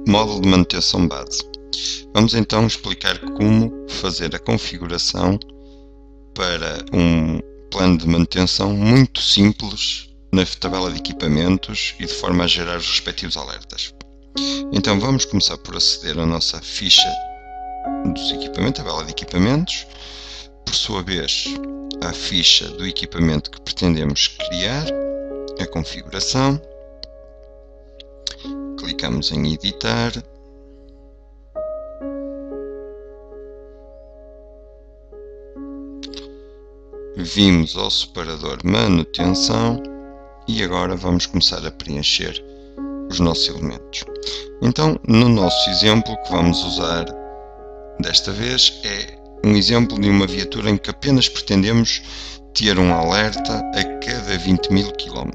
Módulo de manutenção base. Vamos então explicar como fazer a configuração para um plano de manutenção muito simples na tabela de equipamentos e de forma a gerar os respectivos alertas. Então vamos começar por aceder à nossa ficha dos equipamentos, tabela de equipamentos, por sua vez à ficha do equipamento que pretendemos criar, a configuração, clicamos em editar, vimos ao separador manutenção e agora vamos começar a preencher os nossos elementos. Então, no nosso exemplo que vamos usar desta vez é um exemplo de uma viatura em que apenas pretendemos ter um alerta a cada 20.000 km.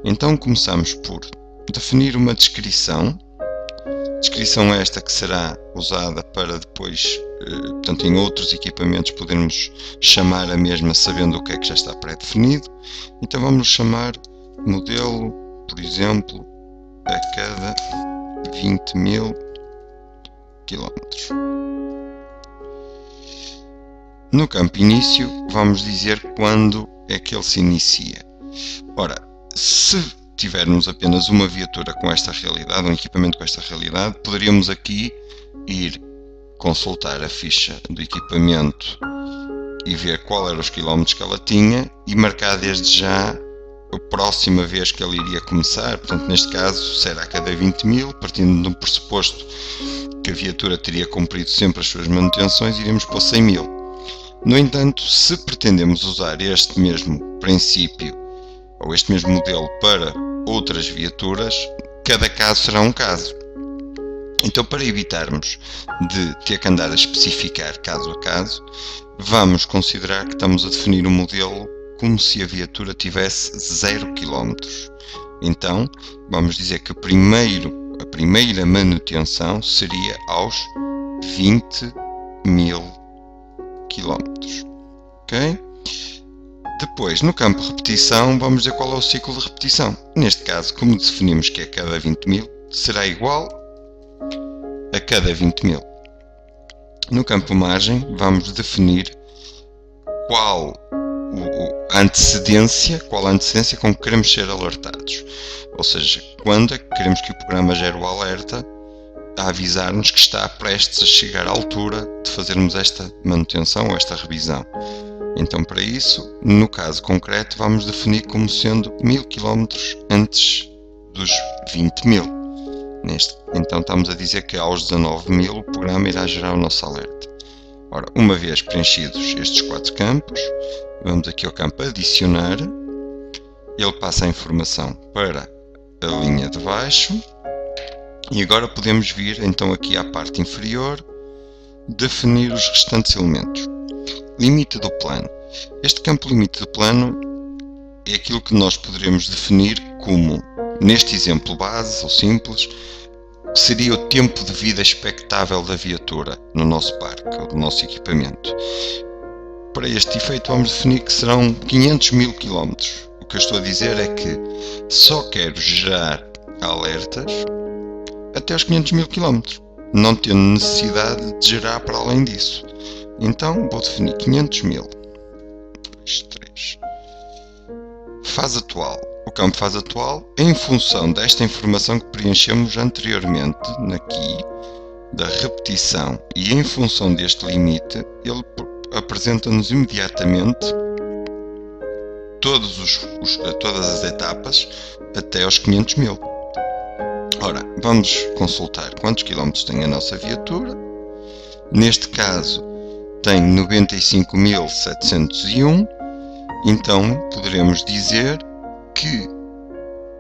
Então começamos por definir uma descrição. Descrição esta que será usada para depois, portanto, em outros equipamentos podermos chamar a mesma sabendo o que é que já está pré-definido. Então vamos chamar modelo, por exemplo, a cada 20.000 km. No campo início vamos dizer quando é que ele se inicia. Ora, se tivermos apenas uma viatura com esta realidade, um equipamento com esta realidade, poderíamos aqui ir consultar a ficha do equipamento e ver qual eram os quilómetros que ela tinha e marcar desde já a próxima vez que ele iria começar. Portanto, neste caso será a cada 20.000, partindo de um pressuposto que a viatura teria cumprido sempre as suas manutenções, iríamos para 100.000. No entanto, se pretendemos usar este mesmo princípio ou este mesmo modelo para outras viaturas, cada caso será um caso. Então, para evitarmos de ter que andar a especificar caso a caso, vamos considerar que estamos a definir um modelo como se a viatura tivesse 0 km. Então, vamos dizer que a primeira manutenção seria aos 20.000 km. Ok? Depois, no campo repetição, vamos dizer qual é o ciclo de repetição. Neste caso, como definimos que é a cada 20.000, será igual a cada 20.000. No campo margem, vamos definir qual a antecedência com que queremos ser alertados. Ou seja, quando é que queremos que o programa gere o alerta a avisar-nos que está prestes a chegar à altura de fazermos esta manutenção ou esta revisão. Então, para isso, no caso concreto, vamos definir como sendo 1.000 km antes dos 20.000. Então, estamos a dizer que aos 19.000 o programa irá gerar o nosso alerta. Ora, uma vez preenchidos estes 4 campos, vamos aqui ao campo adicionar. Ele passa a informação para a linha de baixo. E agora podemos vir então aqui à parte inferior, definir os restantes elementos. Limite do plano. Este campo limite do plano é aquilo que nós poderemos definir como, neste exemplo base ou simples, seria o tempo de vida expectável da viatura no nosso parque ou do nosso equipamento. Para este efeito vamos definir que serão 500.000 km. O que eu estou a dizer é que só quero gerar alertas até aos 500.000 km, não tendo necessidade de gerar para além disso. Então vou definir 500.000. 2, 3. Fase atual. O campo fase atual, em função desta informação que preenchemos anteriormente, aqui, da repetição, e em função deste limite, ele apresenta-nos imediatamente todas as etapas até aos 500.000. Ora, vamos consultar quantos quilómetros tem a nossa viatura. Neste caso, tem 95.701. Então, poderemos dizer que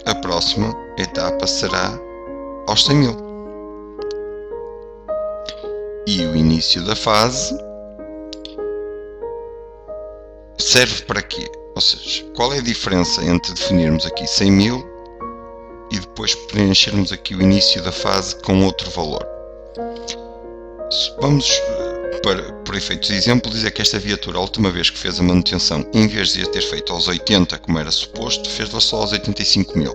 a próxima etapa será aos 100.000. E o início da fase serve para quê? Ou seja, qual é a diferença entre definirmos aqui 100.000 e depois preenchermos aqui o início da fase com outro valor? Vamos, por efeitos de exemplo, dizer que esta viatura, a última vez que fez a manutenção, em vez de a ter feito aos 80 como era suposto, fez-la só aos 85.000.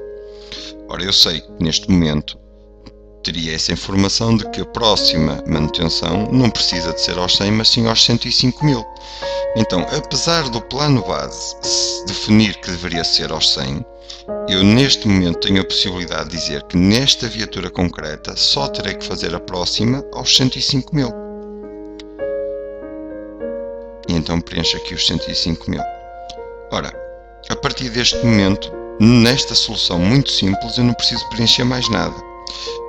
Ora, eu sei que neste momento teria essa informação de que a próxima manutenção não precisa de ser aos 100, mas sim aos 105 mil. Então, apesar do plano base definir que deveria ser aos 100, eu neste momento tenho a possibilidade de dizer que nesta viatura concreta só terei que fazer a próxima aos 105 mil. E então preencho aqui os 105 mil. Ora, a partir deste momento, nesta solução muito simples, eu não preciso preencher mais nada.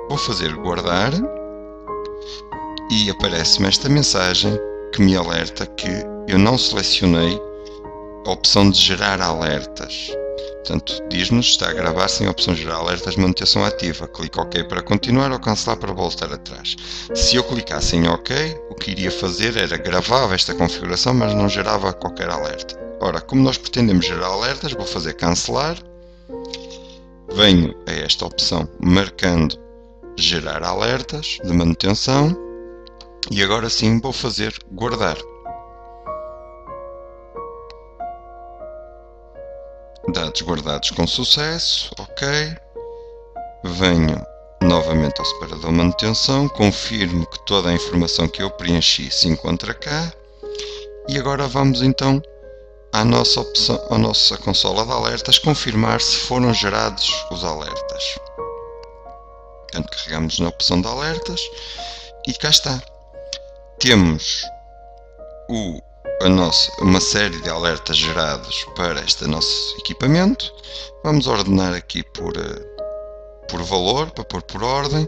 Vou fazer guardar e aparece-me esta mensagem que me alerta que eu não selecionei a opção de gerar alertas. Portanto, diz-nos que está a gravar sem a opção de gerar alertas de manutenção ativa. Clico OK para continuar ou cancelar para voltar atrás. Se eu clicasse em OK, o que iria fazer era gravava esta configuração, mas não gerava qualquer alerta. Ora, como nós pretendemos gerar alertas, vou fazer cancelar. Venho a esta opção marcando gerar alertas de manutenção e agora sim vou fazer guardar. Dados guardados com sucesso, OK. Venho novamente ao separador manutenção, confirmo que toda a informação que eu preenchi se encontra cá e agora vamos então à nossa opção, à nossa consola de alertas, confirmar se foram gerados os alertas. Portanto, carregamos na opção de alertas e cá está. Temos uma série de alertas gerados para este nosso equipamento. Vamos ordenar aqui por valor, para pôr por ordem,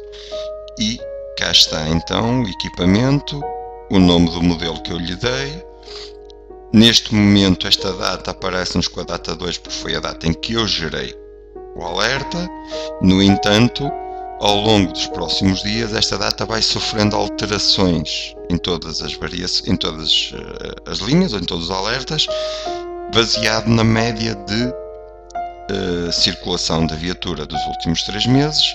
e cá está então o equipamento, o nome do modelo que eu lhe dei. Neste momento esta data aparece-nos com a data 2 porque foi a data em que eu gerei o alerta. No entanto, ao longo dos próximos dias esta data vai sofrendo alterações em todas as em todas as linhas, ou em todos os alertas, baseado na média de circulação da viatura dos últimos 3 meses,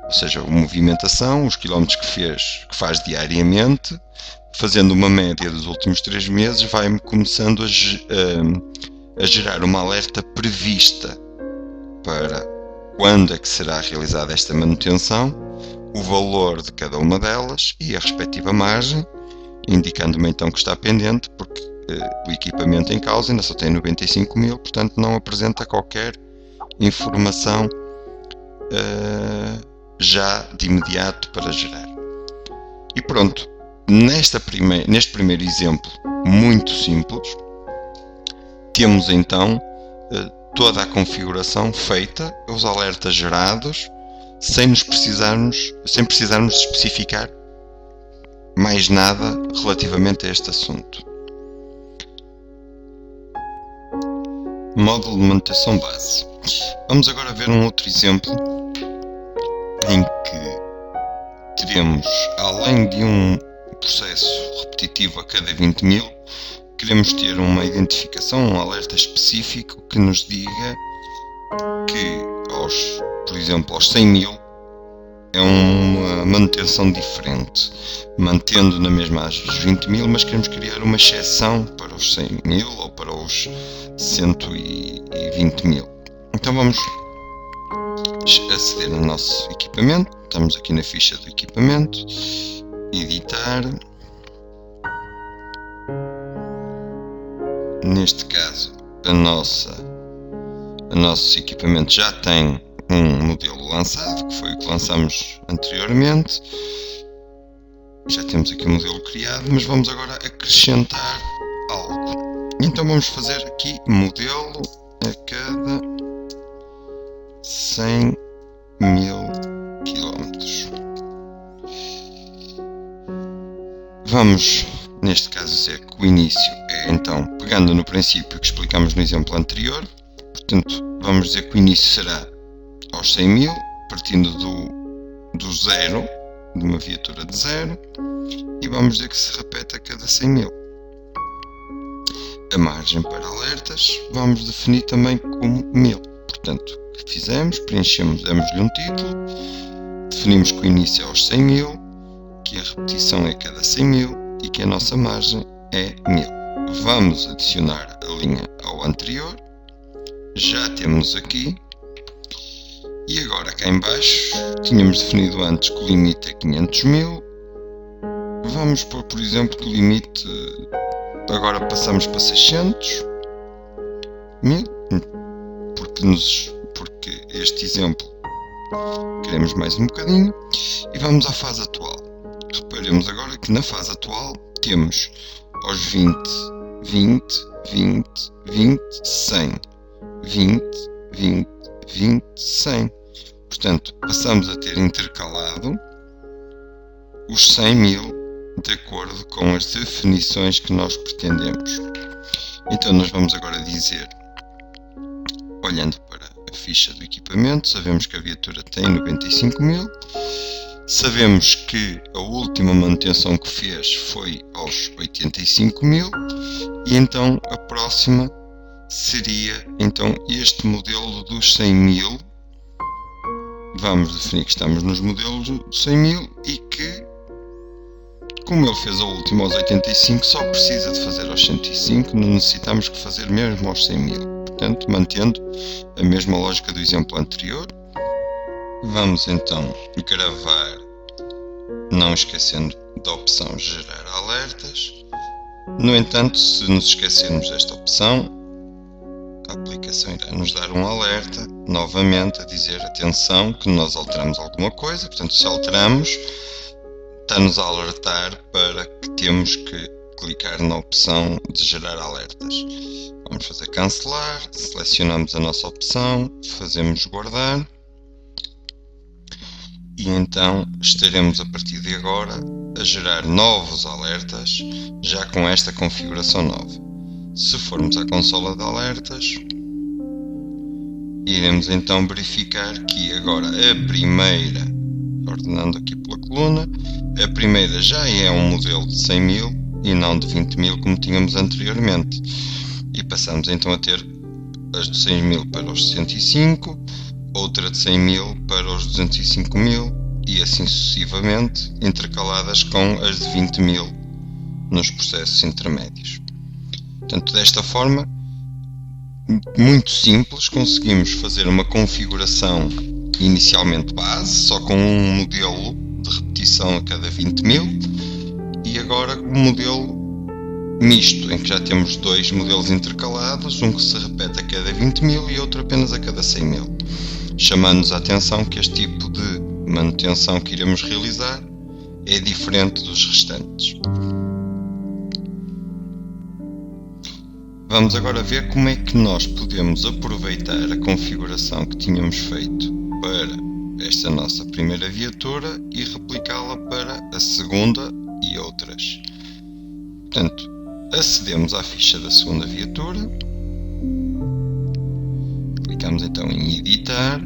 ou seja, a movimentação, os quilómetros que faz diariamente. Fazendo uma média dos últimos 3 meses, vai-me começando a gerar uma alerta prevista para quando é que será realizada esta manutenção, o valor de cada uma delas e a respectiva margem, indicando-me então que está pendente, porque o equipamento em causa ainda só tem 95 mil, portanto não apresenta qualquer informação já de imediato para gerar. E pronto. Neste primeiro exemplo muito simples, temos então toda a configuração feita, os alertas gerados, sem precisarmos de especificar mais nada relativamente a este assunto. Módulo de manutenção base. Vamos agora ver um outro exemplo em que teremos, além de um processo repetitivo a cada 20 mil, queremos ter uma identificação, um alerta específico que nos diga que, por exemplo, aos 100 mil é uma manutenção diferente, mantendo na mesma as 20 mil, mas queremos criar uma exceção para os 100 mil ou para os 120 mil. Então vamos aceder ao nosso equipamento, estamos aqui na ficha do equipamento, editar. Neste caso, o nosso equipamento já tem um modelo lançado, que foi o que lançamos anteriormente. Já temos aqui o modelo criado, mas vamos agora acrescentar algo. Então vamos fazer aqui modelo a cada 100 mil quilómetros. Vamos, neste caso, dizer que o início é, então, pegando no princípio que explicamos no exemplo anterior. Portanto, vamos dizer que o início será aos 100 mil, partindo do zero, de uma viatura de zero, e vamos dizer que se repete a cada 100 mil. A margem para alertas vamos definir também como 1000. Portanto, o que fizemos? Preenchemos, demos-lhe um título, definimos que o início é aos 100 mil, que a repetição é a cada 100 mil e que a nossa margem é 1000. Vamos adicionar a linha ao anterior. Já temos aqui E agora cá em baixo tínhamos definido antes que o limite é 500 mil. Vamos pôr, por exemplo, que o limite agora passamos para 600 mil, porque este exemplo queremos mais um bocadinho. E vamos à fase atual. Reparemos agora que na fase atual temos aos 20, 20, 20, 20, 100, 20, 20, 20, 100. Portanto, passamos a ter intercalado os 100 mil de acordo com as definições que nós pretendemos. Então nós vamos agora dizer, olhando para a ficha do equipamento, sabemos que a viatura tem 95 mil, sabemos que a última manutenção que fez foi aos 85 mil, e então a próxima seria então este modelo dos 100 mil. Vamos definir que estamos nos modelos de 100 mil e que, como ele fez a última aos 85, só precisa de fazer aos 105, não necessitamos que fazer mesmo aos 100 mil. Portanto, mantendo a mesma lógica do exemplo anterior, vamos então gravar, não esquecendo da opção gerar alertas. No entanto, se nos esquecermos desta opção, a aplicação irá nos dar um alerta, novamente a dizer, atenção, que nós alteramos alguma coisa. Portanto, se alteramos, está-nos a alertar para que temos que clicar na opção de gerar alertas. Vamos fazer cancelar, selecionamos a nossa opção, fazemos guardar, e então estaremos a partir de agora a gerar novos alertas, já com esta configuração nova. Se formos à consola de alertas, iremos então verificar que agora a primeira, ordenando aqui pela coluna, a primeira já é um modelo de 100 mil e não de 20 mil como tínhamos anteriormente. E passamos então a ter as de 100 mil para os 65, outra de 100 mil para os 205 mil e assim sucessivamente, intercaladas com as de 20 mil nos processos intermédios. Portanto, desta forma, muito simples, conseguimos fazer uma configuração inicialmente base, só com um modelo de repetição a cada 20 mil, e agora um modelo misto, em que já temos dois modelos intercalados, um que se repete a cada 20 mil e outro apenas a cada 100 mil, chamando-nos a atenção que este tipo de manutenção que iremos realizar é diferente dos restantes. Vamos agora ver como é que nós podemos aproveitar a configuração que tínhamos feito para esta nossa primeira viatura e replicá-la para a segunda e outras. Portanto, acedemos à ficha da segunda viatura, clicamos então em editar,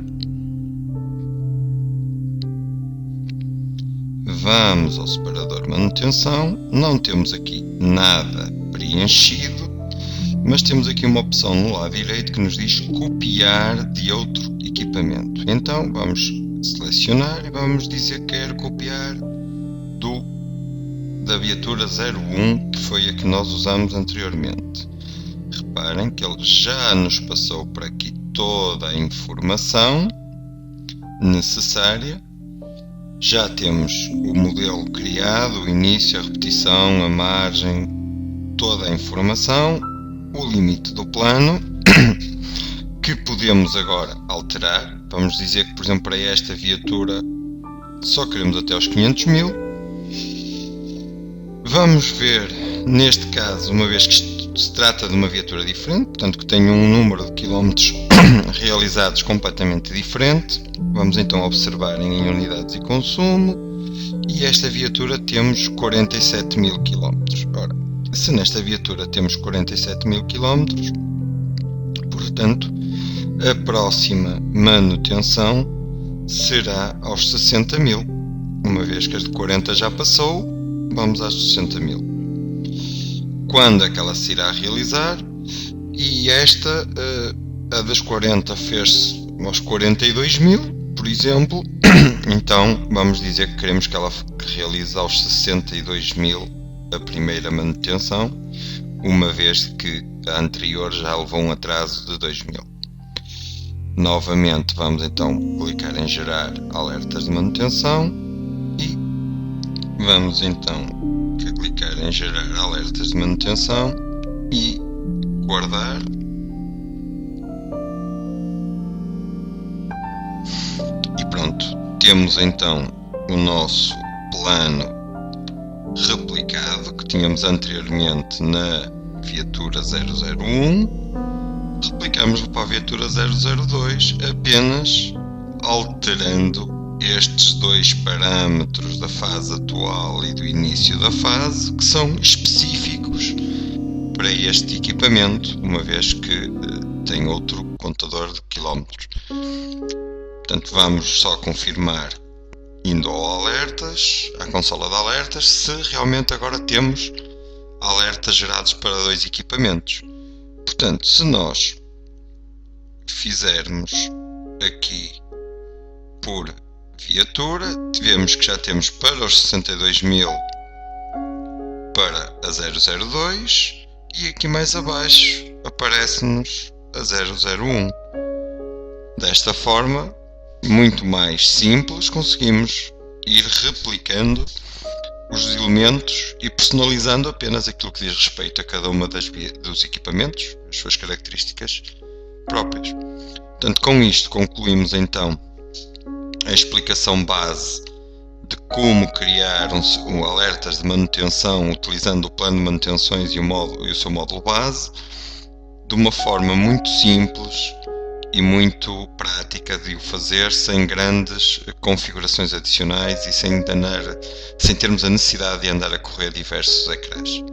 vamos ao separador manutenção, não temos aqui nada preenchido, mas temos aqui uma opção no lado direito que nos diz copiar de outro equipamento. Então vamos selecionar e vamos dizer que quero copiar da viatura 01, que foi a que nós usamos anteriormente. Reparem que ele já nos passou por aqui toda a informação necessária. Já temos o modelo criado, o início, a repetição, a margem, toda a informação, o limite do plano, que podemos agora alterar. Vamos dizer que, por exemplo, para esta viatura só queremos até aos 500 mil. Vamos ver, neste caso, uma vez que se trata de uma viatura diferente, portanto que tem um número de quilómetros realizados completamente diferente, vamos então observar em unidades e consumo, e esta viatura temos 47 mil quilómetros. Ora, se nesta viatura temos 47 mil quilómetros, portanto, a próxima manutenção será aos 60 mil. Uma vez que as de 40 já passou, vamos às 60 mil. Quando é que ela se irá realizar? E esta, a das 40 fez-se aos 42 mil, por exemplo. Então vamos dizer que queremos que ela realize aos 62 mil a primeira manutenção, uma vez que a anterior já levou um atraso de 2 mil. Novamente vamos então clicar em gerar alertas de manutenção e vamos então clicar em gerar alertas de manutenção e guardar. E pronto, temos então o nosso plano replicado que tínhamos anteriormente na viatura 001. Replicamos-lo para a viatura 002 apenas alterando estes dois parâmetros da fase atual e do início da fase, que são específicos para este equipamento, uma vez que tem outro contador de quilómetros. Portanto, vamos só confirmar indo ao alertas, à consola de alertas, se realmente agora temos alertas gerados para dois equipamentos. Portanto, se nós fizermos aqui por viatura, vemos que já temos para os 62.000 para a 002 e aqui mais abaixo aparece-nos a 001. Desta forma, muito mais simples, conseguimos ir replicando os elementos e personalizando apenas aquilo que diz respeito a cada uma dos equipamentos, as suas características próprias. Portanto, com isto concluímos então a explicação base de como criar alertas de manutenção utilizando o plano de manutenções e o seu módulo base, de uma forma muito simples e muito prática de o fazer, sem grandes configurações adicionais e sem termos a necessidade de andar a correr diversos ecrãs.